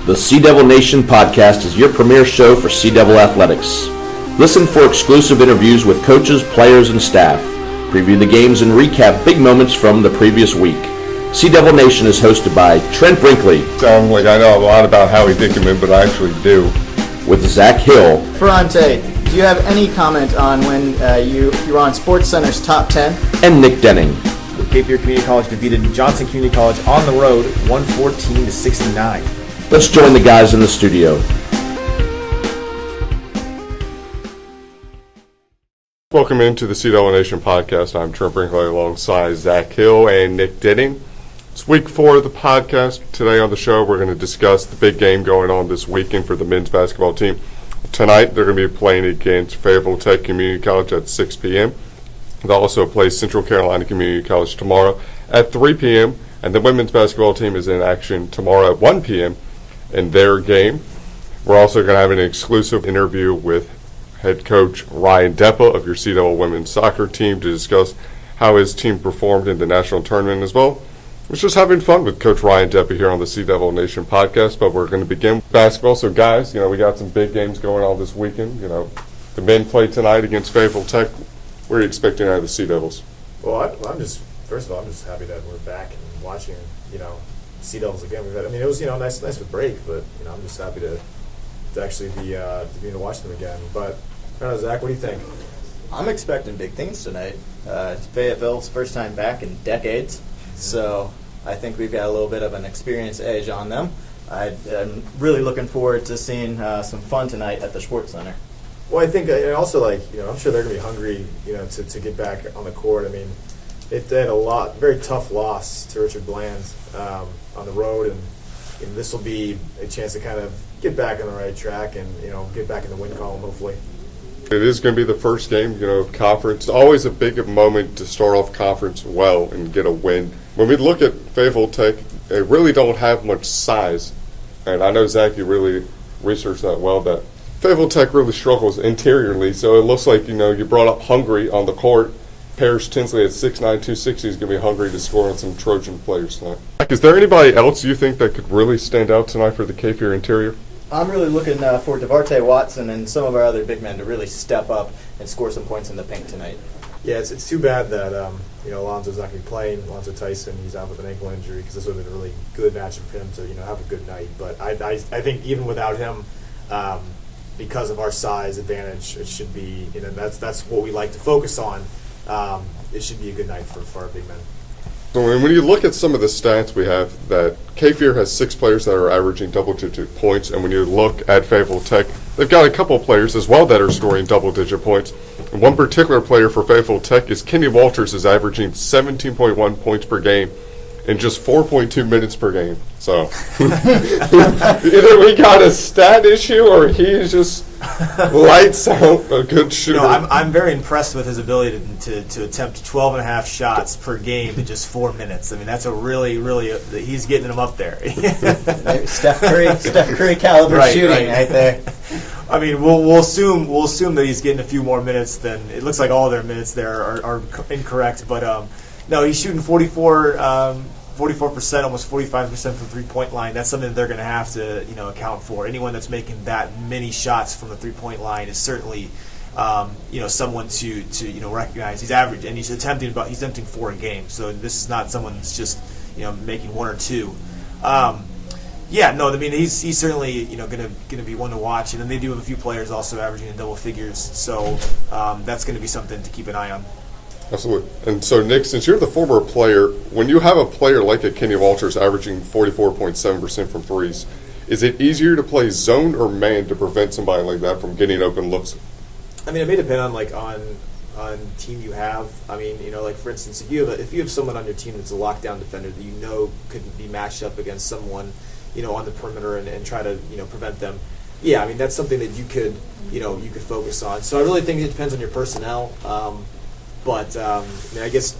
The Sea Devil Nation podcast is your premier show for Sea Devil athletics. Listen for exclusive interviews with coaches, players, and staff. Preview the games and recap big moments from the previous week. Sea Devil Nation is hosted by Trent Brinkley. Sound like I know a lot about Howie Dickerman, but I actually do. With Zach Hill. Ferrante, do you have any comment on when you were on SportsCenter's top 10? And Nick Denning. Cape Fear Community College defeated Johnson Community College on the road, 114-69. Let's join the guys in the studio. Welcome into the Sea Devil Nation podcast. I'm Trent Brinkley alongside Zach Hill and Nick Denning. It's week 4 of the podcast. Today on the show, we're going to discuss the big game going on this weekend for the men's basketball team. Tonight, they're going to be playing against Fayetteville Tech Community College at 6 p.m. They'll also play Central Carolina Community College tomorrow at 3 p.m. And the women's basketball team is in action tomorrow at 1 p.m. in their game. We're also going to have an exclusive interview with head coach Ryan Deppa of your Sea Devil women's soccer team to discuss how his team performed in the national tournament as well. We're just having fun with Coach Ryan Deppa here on the Sea Devil Nation podcast, but we're going to begin with basketball. So, guys, we got some big games going on this weekend. The men play tonight against Fayetteville Tech. What are you expecting out of the Sea Devils? Well, I'm just happy that we're back and watching, Sea Devils again. It was, nice with break, but, I'm just happy to actually be able to watch them again. But, I don't know, Zach, what do you think? I'm expecting big things tonight. Fayetteville's first time back in decades, so I think we've got a little bit of an experience edge on them. I'm really looking forward to seeing some fun tonight at the Sports Center. Well, I think also, I'm sure they're going to be hungry, to get back on the court. They had a very tough loss to Richard Bland on the road, and this will be a chance to kind of get back on the right track and, get back in the win column, hopefully. It is going to be the first game, of conference. It's always a big moment to start off conference well and get a win. When we look at Fayetteville Tech, they really don't have much size. And I know, Zach, you really researched that well, that Fayetteville Tech really struggles interiorly. So it looks like, you brought up hungry on the court. Parrish Tinsley at 6'9", 260 is going to be hungry to score on some Trojan players tonight. Is there anybody else you think that could really stand out tonight for the Cape Fear interior? I'm really looking for DeVarte Watson and some of our other big men to really step up and score some points in the paint tonight. Yeah, it's too bad that Alonzo's not going to be playing. Alonzo Tyson, he's out with an ankle injury, because this would have been a really good matchup for him to have a good night. But I think even without him, because of our size advantage, it should be that's what we like to focus on. It should be a good night for our big men. So when you look at some of the stats we have, that Cape Fear has 6 players that are averaging double-digit points, and when you look at Fayetteville Tech, they've got a couple of players as well that are scoring double-digit points. And one particular player for Fayetteville Tech is Kenny Walters, is averaging 17.1 points per game in just 4.2 minutes per game. So either we got a stat issue or he's just lights out a good shooter. I'm very impressed with his ability to attempt 12 and a half shots per game in just 4 minutes. That's a really, he's getting them up there. Steph Curry caliber shooting right there. We'll assume that he's getting a few more minutes than it looks like. All their minutes there are incorrect, but no, he's shooting 44%, almost 45% from three-point line. That's something that they're going to have to, account for. Anyone that's making that many shots from the three-point line is certainly, someone to recognize. He's average, and he's attempting 4 a game. So this is not someone that's just, making 1 or 2. He's certainly, going to be one to watch. And then they do have a few players also averaging in double figures. So that's going to be something to keep an eye on. Absolutely. And so, Nick, since you're the former player, when you have a player like a Kenny Walters averaging 44.7% from threes, is it easier to play zone or man to prevent somebody like that from getting open looks? It may depend on team you have. For instance, if you have someone on your team that's a lockdown defender that could be matched up against someone, on the perimeter and try to prevent them. Yeah, that's something that you could focus on. So I really think it depends on your personnel. But I guess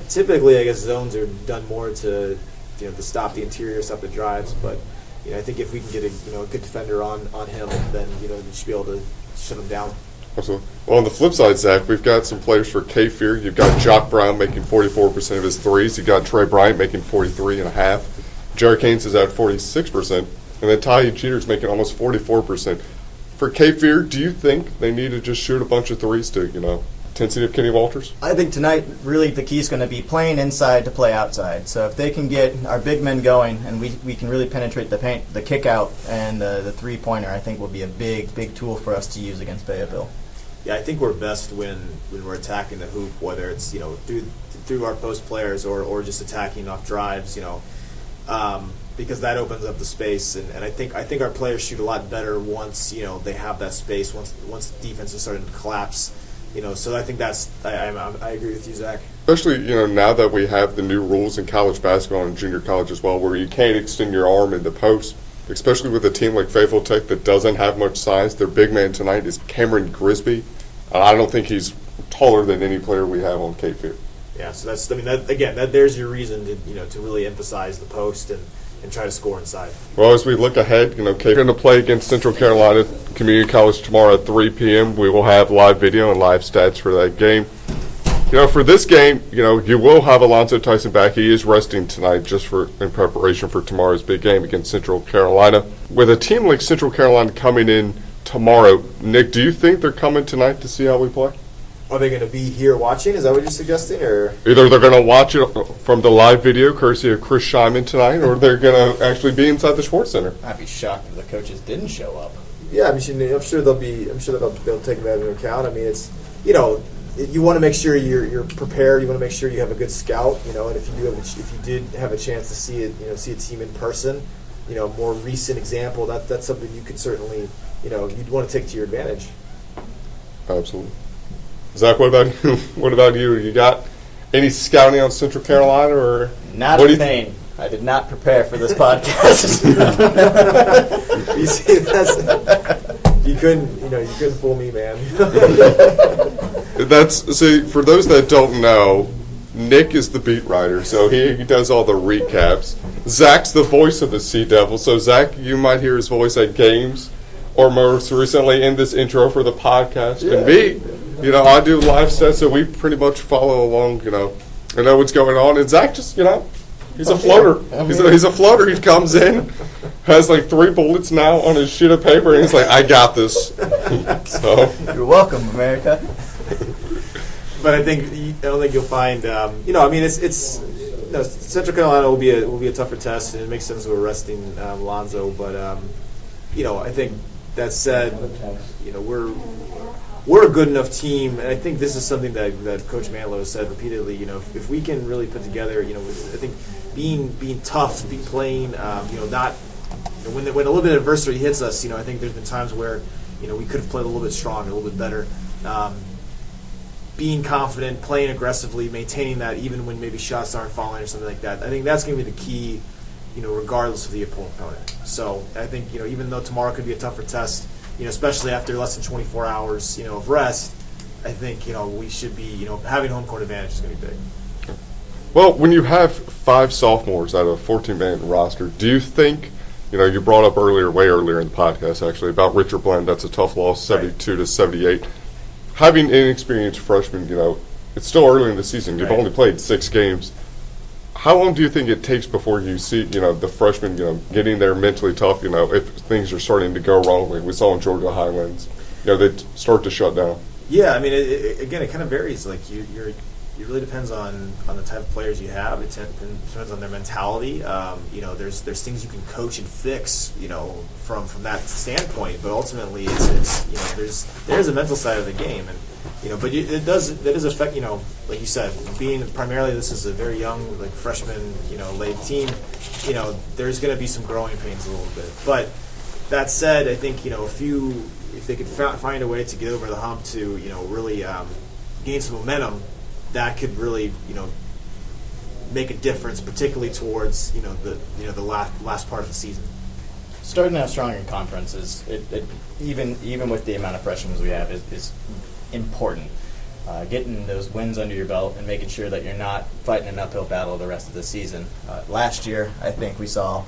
typically, zones are done more to to stop the interior, stop the drives. But I think if we can get a good defender on him, then we should be able to shut him down. Absolutely. Well, on the flip side, Zach, we've got some players for Cape Fear. You've got Jock Brown making 44% of his threes. You've got Trey Bryant making 43.5%. Jared Keynes is at 46%. And then Tahi Jeter's making almost 44%. For Cape Fear, do you think they need to just shoot a bunch of threes to, intensity of Kenny Walters? I think tonight, really, the key is going to be playing inside to play outside. So if they can get our big men going and we can really penetrate the paint, the kick out and the three-pointer, I think will be a big tool for us to use against Fayetteville. Yeah, I think we're best when we're attacking the hoop, whether it's through our post players or just attacking off drives, because that opens up the space, and I think our players shoot a lot better once they have that space, once the defense is starting to collapse. So I think I agree with you, Zach. Especially, now that we have the new rules in college basketball and junior college as well, where you can't extend your arm in the post, especially with a team like Fayetteville Tech that doesn't have much size. Their big man tonight is Cameron Grisby. I don't think he's taller than any player we have on Cape Fear. Yeah, so there's your reason to really emphasize the post and try to score inside. Well, as we look ahead, Cape going to play against Central Carolina Community College tomorrow at 3 p.m. We will have live video and live stats for that game. For this game, you will have Alonzo Tyson back. He is resting tonight just in preparation for tomorrow's big game against Central Carolina. With a team like Central Carolina coming in tomorrow, Nick, do you think they're coming tonight to see how we play? Are they going to be here watching? Is that what you're suggesting? Or either they're going to watch it from the live video, courtesy of Chris Scheinman tonight, or they're going to actually be inside the Sports Center. I'd be shocked if the coaches didn't show up. Yeah, I'm sure they'll take that into account. I mean, it's you want to make sure you're prepared. You want to make sure you have a good scout. And if you did have a chance to see a team in person, more recent example, that's something you could certainly you'd want to take to your advantage. Absolutely. Zach, what about you? What about you? You got any scouting on Central Carolina or not a thing? I did not prepare for this podcast. You see, you couldn't fool me, man. For those that don't know, Nick is the beat writer, so he does all the recaps. Zach's the voice of the Sea Devil, so Zach, you might hear his voice at games, or most recently in this intro for the podcast. Yeah. And me, I do live sets, so we pretty much follow along, I know what's going on. And Zach just, he's a floater. He's a floater. He comes in, has like 3 bullets now on his sheet of paper, and he's like, I got this. So you're welcome, America. But I don't think you'll find, it's Central Carolina will be a tougher test, and it makes sense we're resting Lonzo. But I think that said, we're a good enough team, and I think this is something that Coach Manlow has said repeatedly. If we can really put together, I think being tough, be playing, not when a little bit of adversity hits us, I think there's been times where we could have played a little bit stronger, a little bit better. Being confident, playing aggressively, maintaining that even when maybe shots aren't falling or something like that. I think that's going to be the key, regardless of the opponent. So I think even though tomorrow could be a tougher test, especially after less than 24 hours, of rest, I think, we should be, having home court advantage is going to be big. Well, when you have 5 sophomores out of a 14-man roster, do you think, you brought up way earlier in the podcast, actually, about Richard Blend, that's a tough loss, 72-78. Having inexperienced freshmen, it's still early in the season. You've only played 6 games. How long do you think it takes before you see, the freshmen, getting there mentally tough, if things are starting to go wrong, like we saw in Georgia Highlands, they start to shut down? Yeah, I mean, it kind of varies. Like, it really depends on the type of players you have. It depends on their mentality. There's things you can coach and fix, from that standpoint. But ultimately, it's there's a mental side of the game, and but it does affect, like you said, being primarily this is a very young, like, freshman, late team. There's going to be some growing pains a little bit. But that said, I think if they could find a way to get over the hump to really gain some momentum, that could really make a difference, particularly towards the last part of the season. Starting out strong in conference is even with the amount of freshmen we have is important. Getting those wins under your belt and making sure that you're not fighting an uphill battle the rest of the season. Last year, I think we saw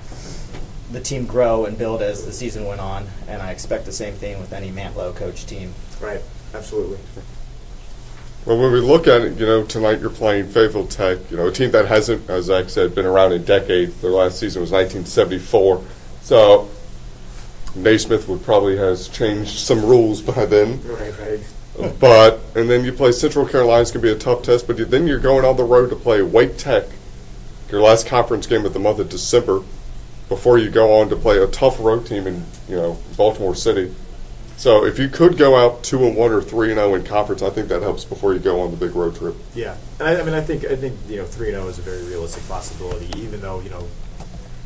the team grow and build as the season went on, and I expect the same thing with any Mantlo coach team. Right, absolutely. Well, when we look at it, tonight you're playing Fayetteville Tech, a team that hasn't, as Zach said, been around in decades. Their last season was 1974. So Naismith would probably has changed some rules by then. Right. But, and then you play Central Carolina. It's going to be a tough test, but then you're going on the road to play Wake Tech, your last conference game of the month of December, before you go on to play a tough road team in, Baltimore City. So if you could go out 2-1 or 3-0 in conference, I think that helps before you go on the big road trip. Yeah, and I think 3-0 is a very realistic possibility, even though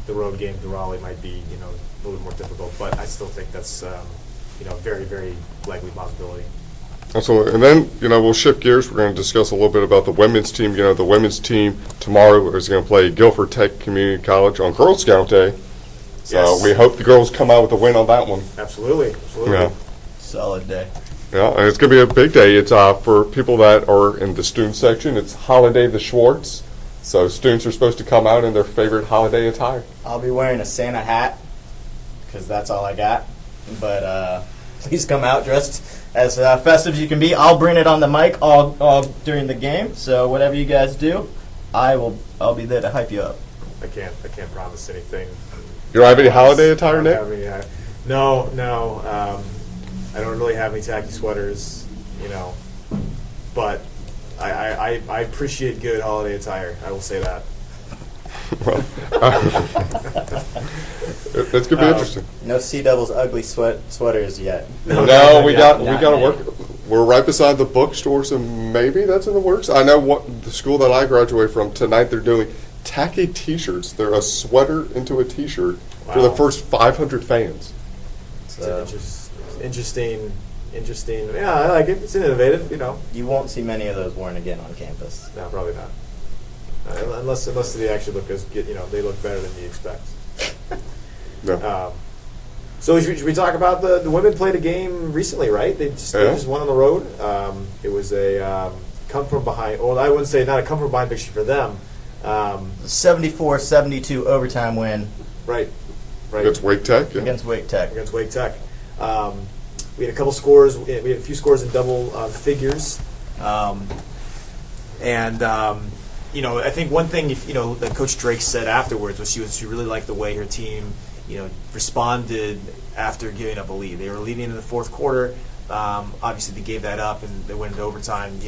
the road game to Raleigh might be a little bit more difficult, but I still think that's very, very likely possibility. Absolutely. And then, we'll shift gears. We're going to discuss a little bit about the women's team. The women's team tomorrow is going to play Guilford Tech Community College on Girl Scout Day. So Yes. we hope the girls come out with a win on that one. Absolutely. Yeah. Solid day. Yeah, and it's going to be a big day. It's for people that are in the student section. It's Holiday the Schwartz. So students are supposed to come out in their favorite holiday attire. I'll be wearing a Santa hat because that's all I got. But please come out dressed as festive as you can be. I'll bring it on the mic all during the game. So whatever you guys do, I'll be there to hype you up. I can't promise anything. You don't have any holiday attire, Nick? No. I don't really have any tacky sweaters, but I appreciate good holiday attire. I will say that. Well, it's going to be interesting. No Sea Devils ugly sweaters yet. No, we got not to yet. work. We're right beside the bookstore, so maybe that's in the works. I know what the school that I graduate from tonight. They're doing tacky T-shirts. They're a sweater into a T-shirt for the Wow. first 500 fans. So Interesting. Yeah, I like it. It's innovative. you won't see many of those worn again on campus. No, probably not. Unless they actually look they look better than you expect. No. So should we talk about the women played a game recently, right? They just won on the road. It was a come from behind. Well, I wouldn't say not a come from behind picture for them. 74-72 overtime win Right. Against Wake Tech. Yeah. against Wake Tech. Against Wake Tech. We had a couple scores. We had a few scores in double figures. I think one thing that Coach Drake said afterwards was she really liked the way her team responded after giving up a lead. They were leading in the fourth quarter. Obviously, they gave that up and they went into overtime.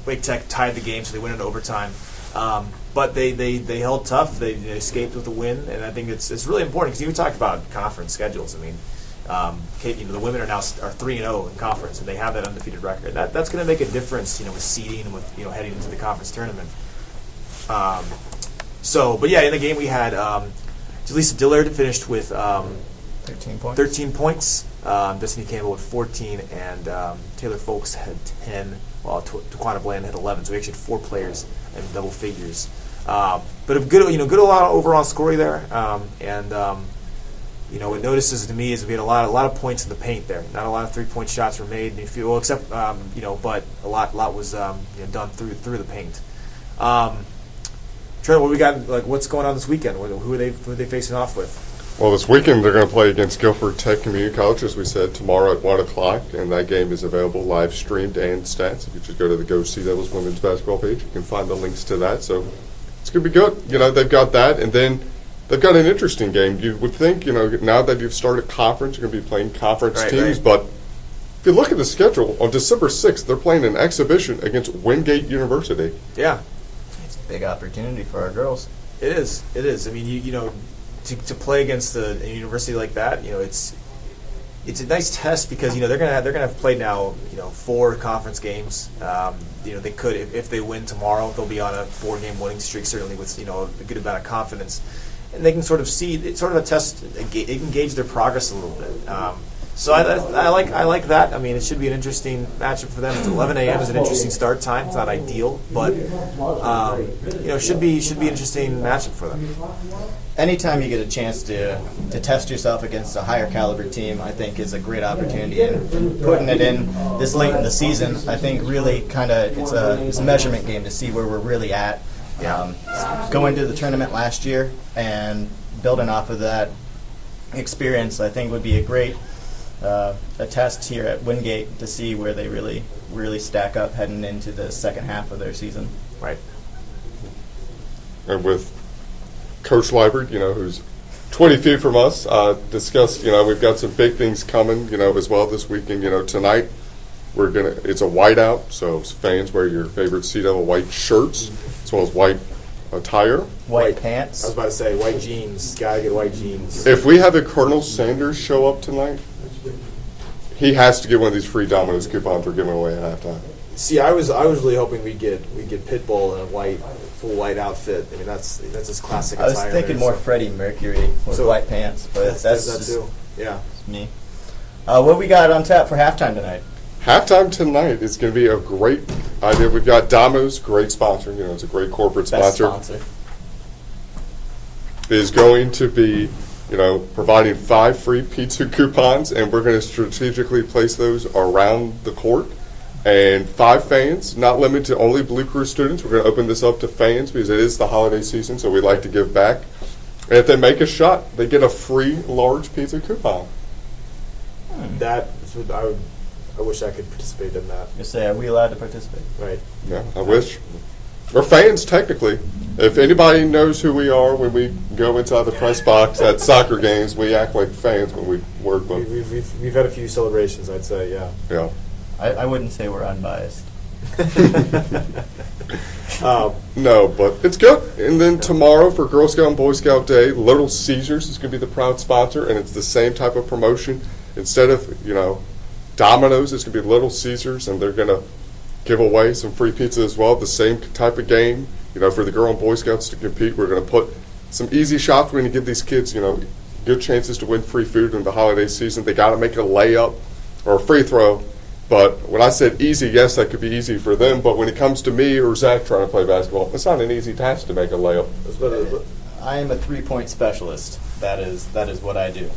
Wake Tech tied the game, so they went into overtime. But they held tough. They escaped with a win, and I think it's really important because you talked about conference schedules. I mean, the women are 3-0 in conference, and they have that undefeated record. That's going to make a difference, with seeding and with heading into the conference tournament. But in the game we had Jaleesa Dillard finished with 13 points. 13 points. Destiny Campbell with 14, and Taylor Folks had 10. While Taquana Bland had 11. So we actually had 4 players in double figures. But a good a lot of overall scoring there. What notices to me is we had a lot of points in the paint there. Not a lot of 3-point shots were made, except but a lot was done through the paint. Trent, what we got? What's going on this weekend? Who are they facing off with? Well, this weekend they're going to play against Guilford Tech Community College, as we said, tomorrow at 1 o'clock, and that game is available live streamed and stats. If you just go to the Go Sea Devils women's basketball page, you can find the links to that. So it's going to be good. They've got that, and then they've got an interesting game. You would think, now that you've started conference, you're going to be playing conference teams, right. But if you look at the schedule, on December 6th, they're playing an exhibition against Wingate University. Yeah. It's a big opportunity for our girls. It is. I mean, to play against a university like that, it's a nice test because they're gonna have played now 4 conference games. They could if they win tomorrow, they'll be on a 4-game winning streak, certainly with a good amount of confidence, and they can sort of see it's sort of a test. It can gauge their progress a little bit. So I like that. I mean, it should be an interesting matchup for them. It's 11 a.m. is an interesting start time. It's not ideal, but should be an interesting matchup for them. Anytime you get a chance to test yourself against a higher caliber team, I think is a great opportunity. And putting it in this late in the season, I think really it's a measurement game to see where we're really at. Going to the tournament last year and building off of that experience, I think would be a great a test here at Wingate to see where they really stack up heading into the second half of their season. Right. And with Coach Libert, who's 20 feet from us, discussed, we've got some big things coming, as well this weekend. Tonight it's a whiteout, so fans wear your favorite Sea Devil white shirts as well as white attire. White I pants. was about to say white jeans. Gotta get white jeans. If we have a Colonel Sanders show up tonight, he has to get one of these free Domino's coupons we're giving away at halftime. See, I was really hoping we'd get Pitbull in a full white outfit. I mean, that's his classic I was attire thinking there, more so Freddie Mercury with white pants, but that's that just too. Yeah. me. What we got on tap for halftime tonight? Halftime tonight is going to be a great idea. We've got Domino's, great sponsor. It's a great corporate Best sponsor. Is going to be, providing 5 free pizza coupons, and we're going to strategically place those around the court. And 5 fans, not limited to only Blue Crew students. We're going to open this up to fans because it is the holiday season, so we like to give back. And if they make a shot, they get a free large pizza coupon. I wish I could participate in that. You say, are we allowed to participate? Right. Yeah, I wish. We're fans, technically. If anybody knows who we are when we go inside the press box at soccer games, we act like fans when we work. But We've had a few celebrations, I'd say, yeah. yeah. I wouldn't say we're unbiased. No, but it's good. And then tomorrow for Girl Scout and Boy Scout Day, Little Caesars is going to be the proud sponsor, and it's the same type of promotion. Instead of, Domino's, it's going to be Little Caesars, and they're going to give away some free pizza as well. The same type of game, for the Girl and Boy Scouts to compete. We're going to put some easy shots. We're going to give these kids, good chances to win free food in the holiday season. They got to make a layup or a free throw. But when I said easy, yes, that could be easy for them. But when it comes to me or Zach trying to play basketball, it's not an easy task to make a layup. I am a 3-point specialist. That is what I do.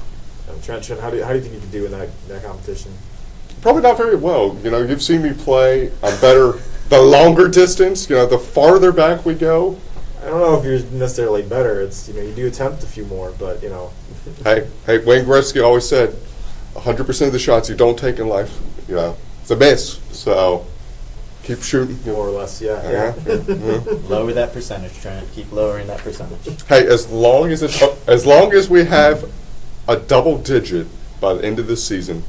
Trent, how do you think you can do in that competition? Probably not very well. You've seen me play. I'm better the longer distance. The farther back we go. I don't know if you're necessarily better. It's you do attempt a few more, but Hey, Wayne Gretzky always said, 100% of the shots you don't take in life, it's a miss. So keep shooting. More or less, yeah. Lower that percentage, Trent. Keep lowering that percentage. Hey, as long as we have a double digit by the end of the season.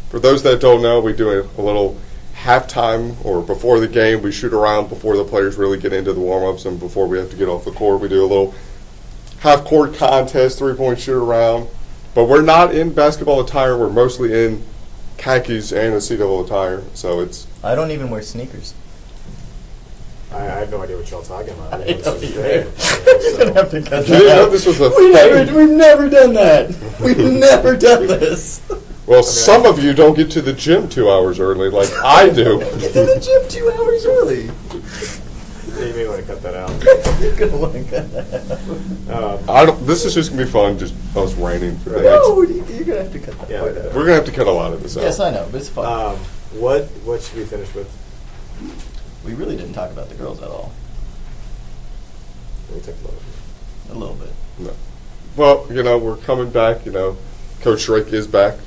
For those that don't know, we do a little halftime or before the game. We shoot around before the players really get into the warm-ups and before we have to get off the court. We do a little half-court contest, 3-point shoot around. But we're not in basketball attire. We're mostly in khakis and a Sea Devil attire. So it's. I don't even wear sneakers. I have no idea what y'all talking about. I don't either. You're gonna have to cut You didn't that know out. this was a We've never done that. We've never done this. Well, some of you don't get to the gym 2 hours early like I do. Get to the gym 2 hours early. You may want to cut that out. You're gonna want to cut that out. This is just going to be fun, just us ranting for the No, you're gonna have to cut that Yeah. part out. We're going to have to cut a lot of this out. Yes, I know, but it's fun. What should we finish with? We really didn't talk about the girls at all. We talked about it. A little bit. No. Well, we're coming back. Coach Drake is back,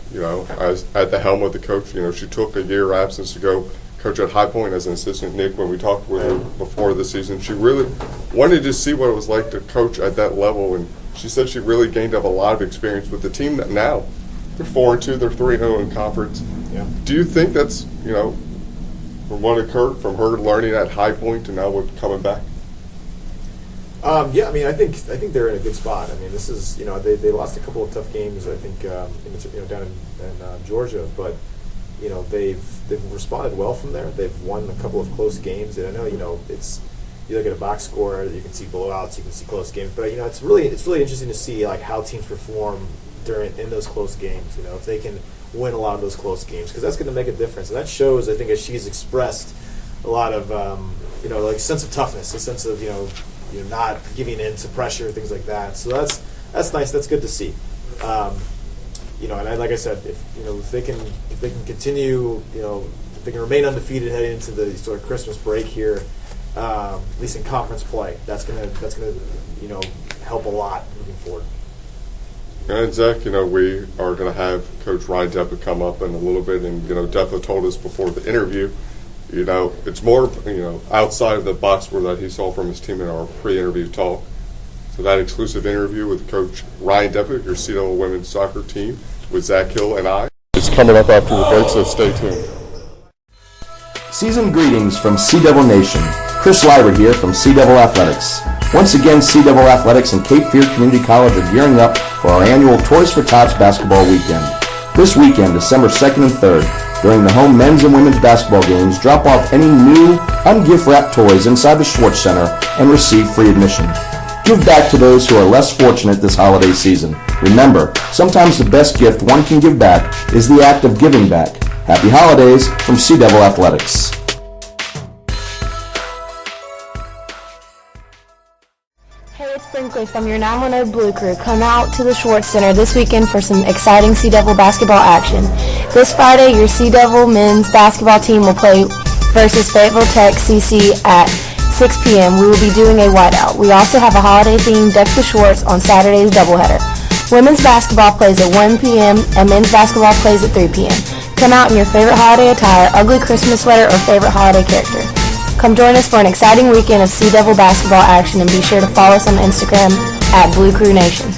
as at the helm of the coach. She took a year absence to go coach at High Point as an assistant. Nick, when we talked with her before the season, she really wanted to see what it was like to coach at that level, and she said she really gained up a lot of experience with the team that now they're 4-2, they're 3-0 in conference. Yeah. Do you think that's, from what occurred from her learning at High Point to now with coming back? Yeah, I mean, I think they're in a good spot. I mean, this is they lost a couple of tough games. I think down in Georgia, but they've responded well from there. They've won a couple of close games, and I know it's you look at a box score, you can see blowouts, you can see close games, but it's really interesting to see like how teams perform in those close games. If they can win a lot of those close games, because that's going to make a difference, and that shows. I think as she's expressed a lot of like sense of toughness, a sense of you're not giving in to pressure, things like that. So that's nice. That's good to see. And like I said, if they can continue, if they can remain undefeated heading into the sort of Christmas break here, at least in conference play, that's gonna help a lot moving forward. And Zach, we are going to have Coach Ryan Deppa come up in a little bit, and Deppa told us before the interview. It's more, outside of the box score that he saw from his team in our pre-interview talk. for that exclusive interview with Coach Ryan Deppa, your C-Level women's soccer team, with Zach Hill and I. It's coming up after the break, so stay tuned. Season greetings from Sea Devil Nation. Chris Libert here from Sea Devil Athletics. Once again, Sea Devil Athletics and Cape Fear Community College are gearing up for our annual Toys for Tots basketball weekend. This weekend, December 2nd and 3rd, during the home men's and women's basketball games, drop off any new, ungift-wrapped toys inside the Schwartz Center and receive free admission. Give back to those who are less fortunate this holiday season. Remember, sometimes the best gift one can give back is the act of giving back. Happy holidays from Sea Devil Athletics. Hey, it's Brinkley from your 910 Blue Crew. Come out to the Schwartz Center this weekend for some exciting Sea Devil basketball action. This Friday, your Sea Devil men's basketball team will play versus Fayetteville Tech CC at 6 p.m. We will be doing a whiteout. We also have a holiday-themed Deck the Schwartz on Saturday's doubleheader. Women's basketball plays at 1 p.m. and men's basketball plays at 3 p.m. Come out in your favorite holiday attire, ugly Christmas sweater, or favorite holiday character. Come join us for an exciting weekend of Sea Devil basketball action, and be sure to follow us on Instagram at Blue Crew Nation.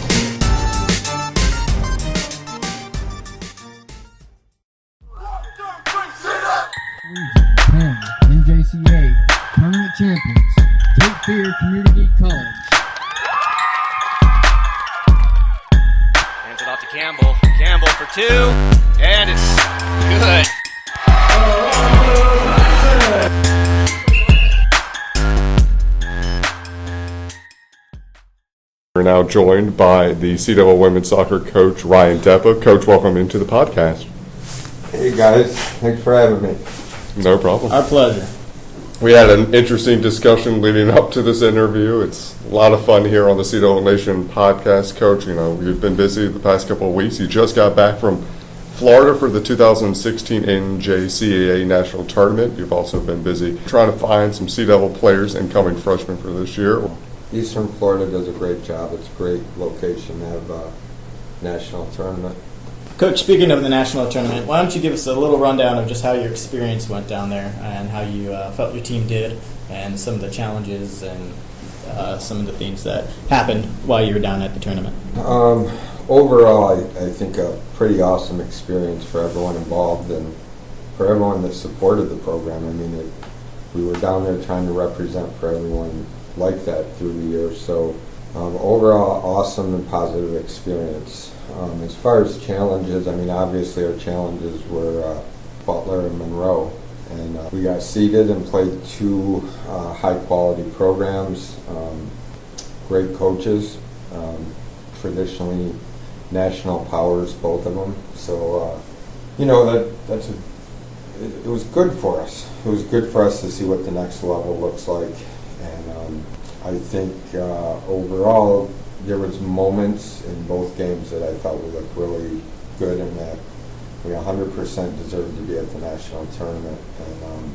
NJCA Tournament Champions, Cape Fear Community College. Hands it off to Campbell. Campbell for two, and it's good. We're now joined by the C-Level women's soccer coach, Ryan Deppa. Coach, welcome into the podcast. Hey guys, thanks for having me. No problem. Our pleasure. We had an interesting discussion leading up to this interview. It's a lot of fun here on the C-Level Nation podcast. Coach, you know, you've been busy the past couple of weeks. You just got back from Florida for the 2016 NJCAA National Tournament. You've also been busy trying to find some C-Level players, incoming freshmen for this year. Eastern Florida does a great job. It's a great location to have a national tournament. Coach, speaking of the national tournament, why don't you give us a little rundown of just how your experience went down there and how you felt your team did and some of the challenges and some of the things that happened while you were down at the tournament? Overall, I think a pretty awesome experience for everyone involved and for everyone that supported the program. I mean, we were down there trying to represent for everyone like that through the years. So overall, awesome and positive experience. As far as challenges, I mean, obviously our challenges were Butler and Monroe. And we got seeded and played two high-quality programs, great coaches, traditionally national powers, both of them. So, you know, it was good for us. It was good for us to see what the next level looks like. And I think overall there was moments in both games that I thought we looked really good and that we 100% deserved to be at the national tournament. And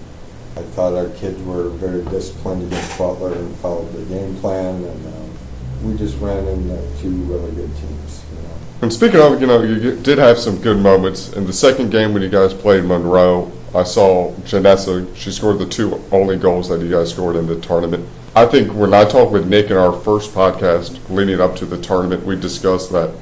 I thought our kids were very disciplined against Butler and followed the game plan, and we just ran into two really good teams. You know. And speaking of, you know, you did have some good moments. In the second game when you guys played Monroe, I saw Janessa. She scored the two only goals that you guys scored in the tournament. I think when I talked with Nick in our first podcast leading up to the tournament, we discussed that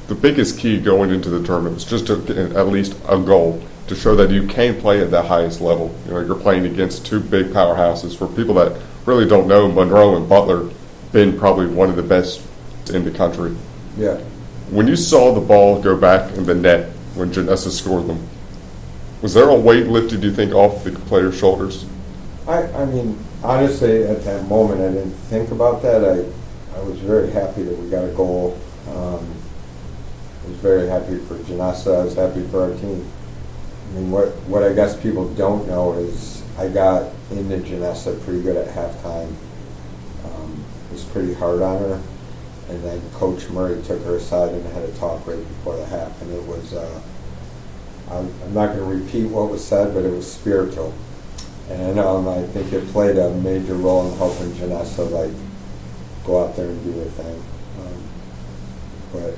the biggest key going into the tournament was just to get at least a goal to show that you can play at the highest level. You know, you're playing against two big powerhouses. For people that really don't know, Monroe and Butler been probably one of the best in the country. Yeah. When you saw the ball go back in the net when Janessa scored them, was there a weight lifted, do you think, off the players' shoulders? I mean, honestly, at that moment, I didn't think about that. I was very happy that we got a goal. I was very happy for Janessa. I was happy for our team. I mean, what I guess people don't know is I got into Janessa pretty good at halftime. It was pretty hard on her. And then Coach Murray took her aside and had a talk right before the half. And it was, I'm not going to repeat what was said, but it was spiritual. And I think it played a major role in helping Janessa, like, go out there and do her thing. But,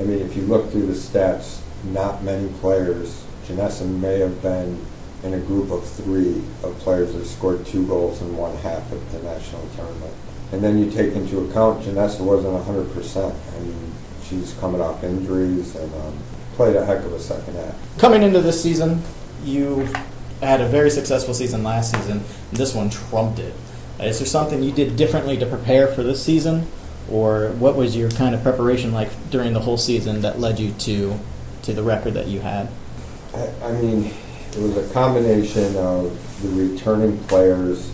I mean, if you look through the stats, not many players, Janessa may have been in a group of three of players that scored 2 goals in one half at the national tournament. And then you take into account Janessa wasn't 100%. I mean, she's coming off injuries and played a heck of a second half. Coming into this season, you had a very successful season last season. And this one trumped it. Is there something you did differently to prepare for this season? Or what was your kind of preparation like during the whole season that led you to the record that you had? I mean, it was a combination of the returning players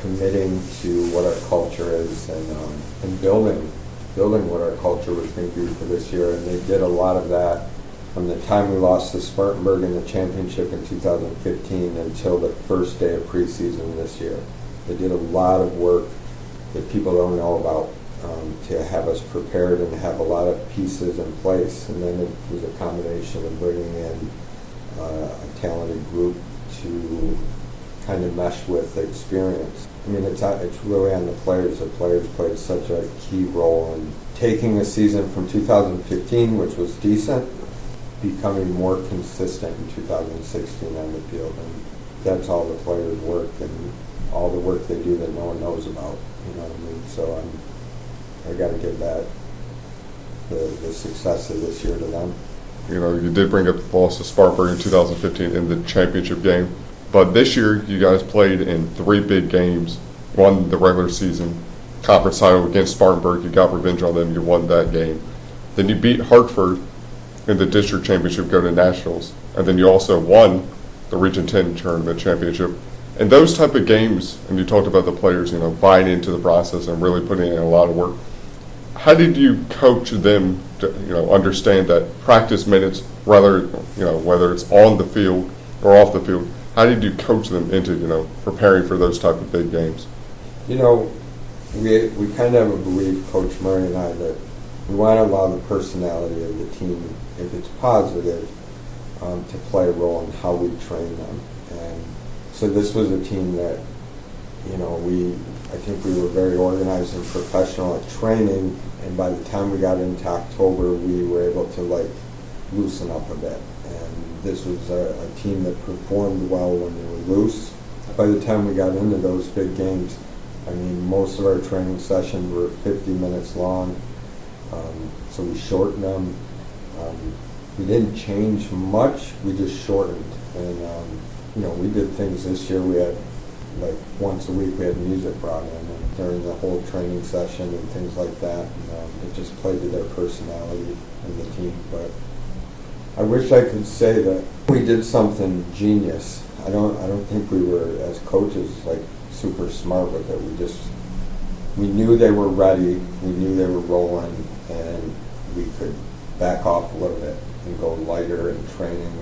committing to what our culture is and building what our culture was going to be for this year. And they did a lot of that from the time we lost to Spartanburg in the championship in 2015 until the first day of preseason this year. They did a lot of work that people don't know about to have us prepared and have a lot of pieces in place. And then it was a combination of bringing in a talented group to kind of mesh with the experience. I mean, it's really on the players. The players played such a key role in taking a season from 2015, which was decent, becoming more consistent in 2016 on the field. And that's all the players' work and all the work they do that no one knows about. You know what I mean? So I got to give that the success of this year to them. You know, you did bring up the loss to Spartanburg in 2015 in the championship game. But this year, you guys played in 3 big games, won the regular season conference title against Spartanburg. You got revenge on them. You won that game. Then you beat Hartford in the district championship, go to nationals. And then you also won the Region 10 tournament championship. And those type of games, and you talked about the players, you know, buying into the process and really putting in a lot of work. How did you coach them to, you know, understand that practice minutes, whether it's on the field or off the field, how did you coach them into, you know, preparing for those type of big games? You know, we kind of have a belief, Coach Murray and I, that we want to allow the personality of the team, if it's positive, to play a role in how we train them. And so this was a team that, you know, I think we were very organized and professional at training, and by the time we got into October, we were able to, like, loosen up a bit. And this was a team that performed well when they were loose. By the time we got into those big games, I mean, most of our training sessions were 50 minutes long, so we shortened them. We didn't change much, we just shortened. And, you know, we did things this year. We had, like, once a week we had music brought in and during the whole training session and things like that. And, it just played to their personality and the team. But I wish I could say that we did something genius. I don't think we were, as coaches, like, super smart with it. We knew they were ready, we knew they were rolling, and we could back off a little bit and go lighter in training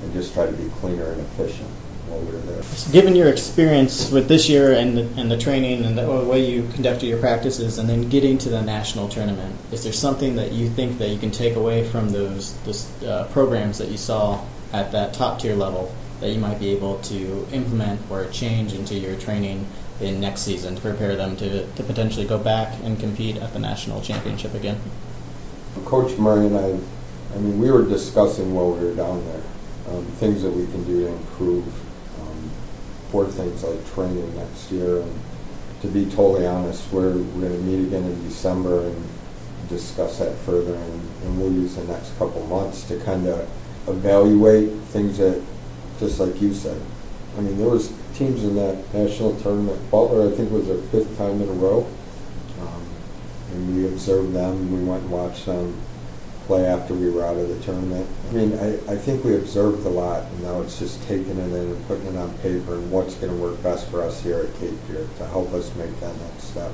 and just try to be cleaner and efficient while we were there. Given your experience with this year and the training and the way you conducted your practices and then getting to the national tournament, is there something that you think that you can take away from those programs that you saw at that top tier level that you might be able to implement or change into your training in next season to prepare them to potentially go back and compete at the national championship again? Coach Murray and I mean, we were discussing while we were down there things that we can do to improve for things like training next year. And to be totally honest, we're going to meet again in December and discuss that further, and we'll use the next couple months to kind of evaluate things that, just like you said. I mean, there was teams in that national tournament. Butler, I think, was their 5th time in a row. And we observed them. We went and watched them play after we were out of the tournament. I mean, I think we observed a lot, and now it's just taking it in and putting it on paper and what's going to work best for us here at Cape Fear to help us make that next step.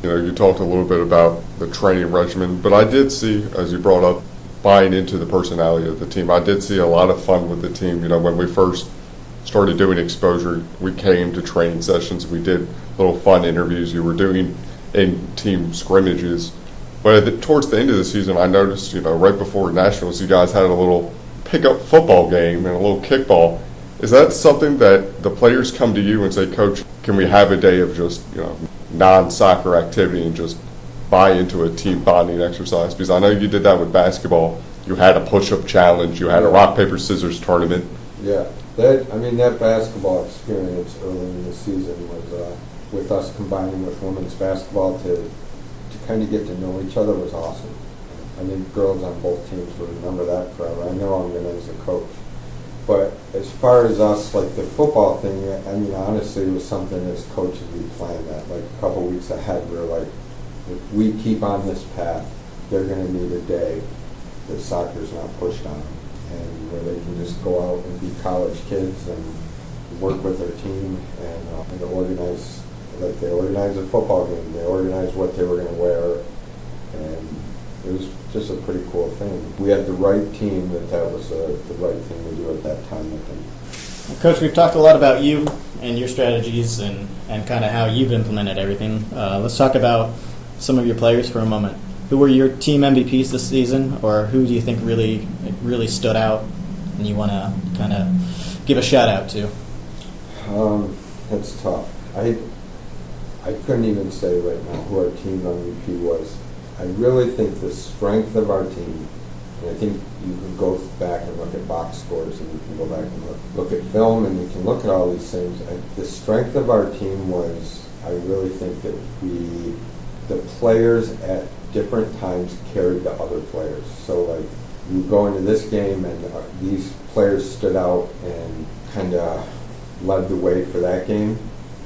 You know, you talked a little bit about the training regimen, but I did see, as you brought up, buying into the personality of the team. I did see a lot of fun with the team. You know, when we first started doing exposure, we came to training sessions, we did little fun interviews, you were doing in team scrimmages. But towards the end of the season, I noticed, you know, right before nationals, you guys had a little pickup football game and a little kickball. Is that something that the players come to you and say, Coach, can we have a day of just, you know, non-soccer activity and just buy into a team bonding exercise? Because I know you did that with basketball. You had a push-up challenge. You had a rock, paper, scissors tournament. Yeah. That basketball experience early in the season with us combining with women's basketball to kind of get to know each other was awesome. I think girls on both teams will remember that forever. I know I'm going to as a coach. But as far as us, like the football thing, I mean, honestly, it was something as coaches we planned that. Like a couple weeks ahead, we were like, if we keep on this path, they're going to need a day that soccer's not pushed on them, and where they can just go out and be college kids and work with their team and organize. Like they organized a football game, they organized what they were going to wear, and it was just a pretty cool thing. We had the right team that was the right thing to do at that time, I think. Coach, we've talked a lot about you and your strategies and kind of how you've implemented everything. Let's talk about some of your players for a moment. Who were your team MVPs this season, or who do you think really stood out and you want to kind of give a shout out to? That's tough. I couldn't even say right now who our team MVP was. I really think the strength of our team, and I think you can go back and look at box scores, and you can go back and look at film, and you can look at all these things. The strength of our team was, I really think that the players at different times carried the other players. So like you go into this game and these players stood out and kind of led the way for that game,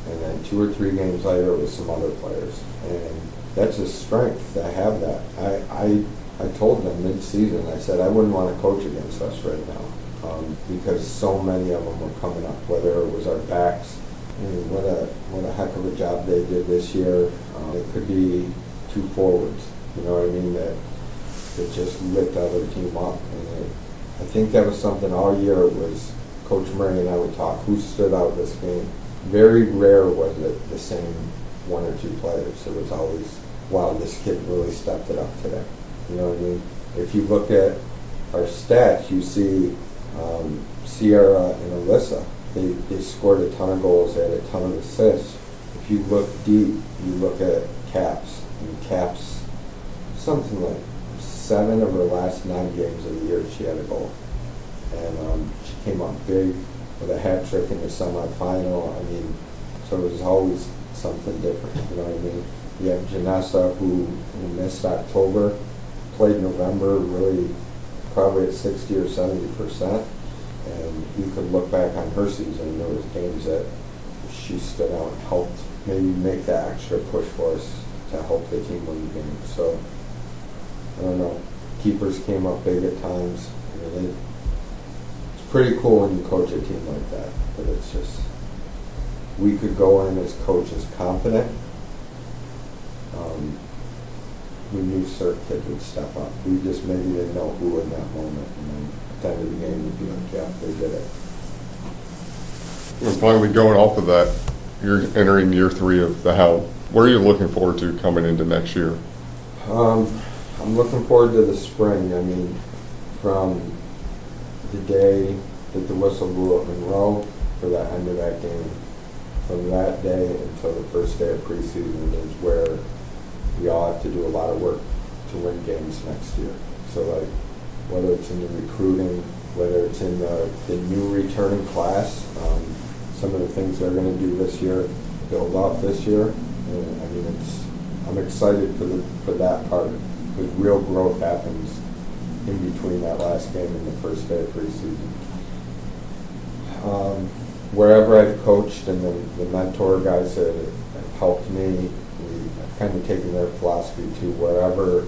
and then 2 or 3 games later it was some other players, and that's a strength to have that. I told them mid-season, I said I wouldn't want to coach against us right now because so many of them were coming up, whether it was our backs. I mean, what a heck of a job they did this year. It could be 2 forwards, you know what I mean, that just lit the other team up. And I think that was something all year was Coach Murray and I would talk, who stood out this game. Very rare was it the same 1 or 2 players. It was always, wow, this kid really stepped it up today. You know what I mean? If you look at our stats, you see Sierra and Alyssa. They scored a ton of goals. They had a ton of assists. If you look deep, you look at Caps. And Caps, something like 7 of her last 9 games of the year, she had a goal. And she came up big with a hat trick in the semifinal. I mean, so it was always something different. You know what I mean? You have Janessa, who missed October, played November, really probably at 60 or 70%. And you could look back on her season, and there was games that she stood out and helped maybe make that extra push for us to help the team win the game. So, I don't know. Keepers came up big at times. I mean, it's pretty cool when you coach a team like that, but it's just, we could go in as coaches confident. We knew certain kids would step up. We just maybe didn't know who in that moment. And then at the end of the game, we'd be like, yeah, they did it. And finally, going off of that, you're entering year 3 of the Hound. What are you looking forward to coming into next year? I'm looking forward to the spring. I mean, from the day that the whistle blew at Monroe for the end of that game, from that day until the first day of preseason is where we all have to do a lot of work to win games next year. So like, whether it's in the recruiting, whether it's in the new returning class, some of the things they're going to do this year, build off this year. And, I mean, I'm excited for that part, because real growth happens in between that last game and the first day of preseason. Wherever I've coached and the mentor guys that have helped me, I've kind of taken their philosophy to wherever,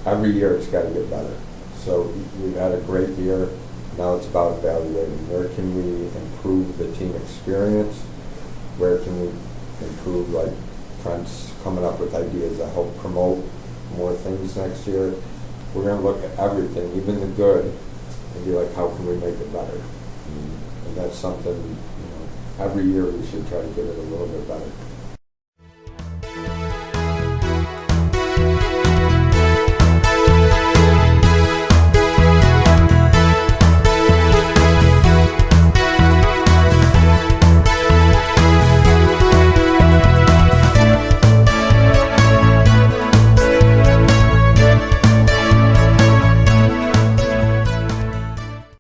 every year it's got to get better. So we've had a great year. Now it's about evaluating where can we improve the team experience, where can we improve, like Trent's coming up with ideas that help promote more things next year. We're going to look at everything, even the good, and be like, how can we make it better? And that's something, every year we should try to get it a little bit better.